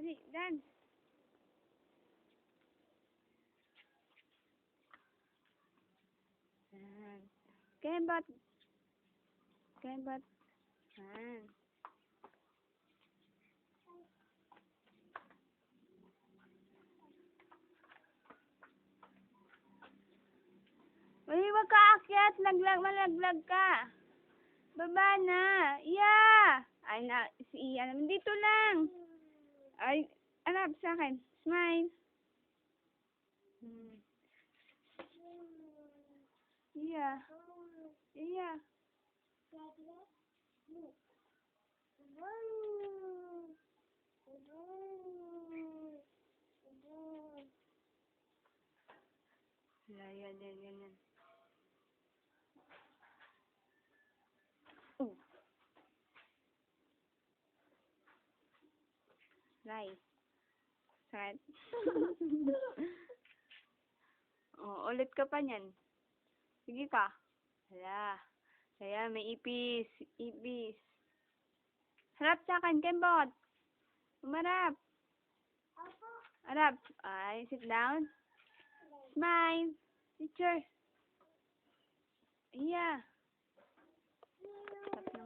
Dali, dance. Yan. Kembot. Kembot. Yan. Uy, wag ka akyat. Malaglag ka. Baba na. Yeah. Ay, si Iya naman. Dito lang. Ay, harap sa akin. Smile. Iya. Iya. Yan. Right. Sad. Oh, ulit ka pa niyan. Sige ka. Hala. Kaya may ipis. Ipis. Harap sa akin, Kembot. Umarap. Harap. Ay, sit down. Smile. Picture. Yeah.